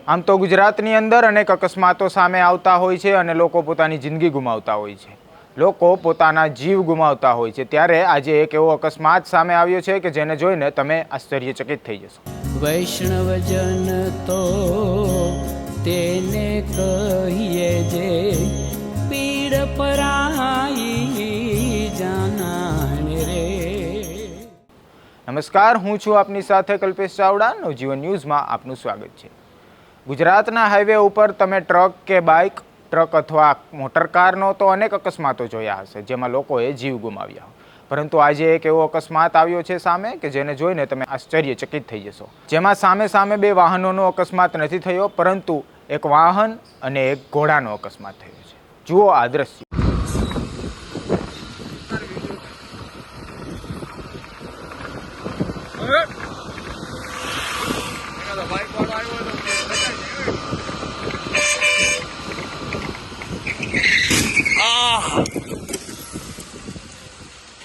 આમ તો ગુજરાતની અંદર અનેક અકસ્માતો સામે આવતા હોય છે અને લોકો પોતાની જિંદગી ગુમાવતા હોય છે, લોકો પોતાના જીવ ગુમાવતા હોય છે। ત્યારે આજે એક એવો અકસ્માત સામે આવ્યો છે કે જેને જોઈને તમે આશ્ચર્યચકિત થઈ જશો। વૈષ્ણવજન તો તેને કહીએ જે પીડ પરાઈ જાનાને રે। નમસ્કાર, હું છું આપની સાથે કલ્પેશ ચાવડા। નવજીવન ન્યૂઝમાં આપનું સ્વાગત છે। ગુજરાતના હાઈવે ઉપર તમે ટ્રક કે બાઇક, ટ્રક અથવા મોટરકારનો તો અનેક અકસ્માતો જોયા હશે જેમાં લોકોએ જીવ ગુમાવ્યા, પરંતુ આજે એક એવો અકસ્માત આવ્યો છે સામે કે જેને જોઈને તમે આશ્ચર્યચકિત થઈ જશો। જેમાં સામે બે વાહનોનો અકસ્માત નથી થયો, પરંતુ એક વાહન અને એક ઘોડાનો અકસ્માત થયો છે। જુઓ આ દ્રશ્ય।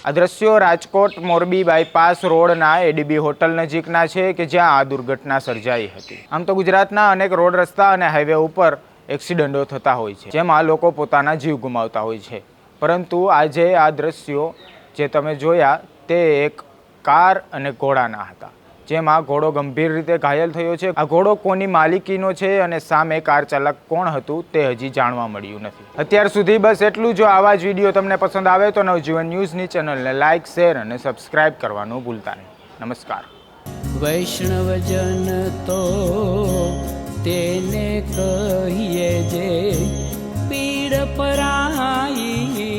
આ દ્રશ્યો રાજકોટ મોરબી બાયપાસ રોડના એડીબી હોટલ નજીકના છે કે જ્યાં આ દુર્ઘટના સર્જાઈ હતી। આમ તો ગુજરાતના અનેક રોડ રસ્તા અને હાઈવે ઉપર એક્સિડન્ટો થતા હોય છે જેમાં લોકો પોતાના જીવ ગુમાવતા હોય છે, પરંતુ આજે આ દ્રશ્યો જે તમે જોયા તે એક કાર અને ઘોડાના હતા, જેમાં ઘોડો ગંભીર રીતે ઘાયલ થયો છે। આ ઘોડો કોની માલિકીનો છે અને સામે કાર ચાલક કોણ હતું તે હજી જાણવા મળ્યું નથી। અત્યાર સુધી બસ એટલું। જો આવા જ વિડીયો તમને પસંદ આવે તો નવજીવન ન્યૂઝની ચેનલને લાઇક, શેર અને સબસ્ક્રાઇબ કરવાનું ભૂલતા નહીં। નમસ્કાર। વૈષ્ણવજન તો તેને કહીએ જે પીડ પરાઈ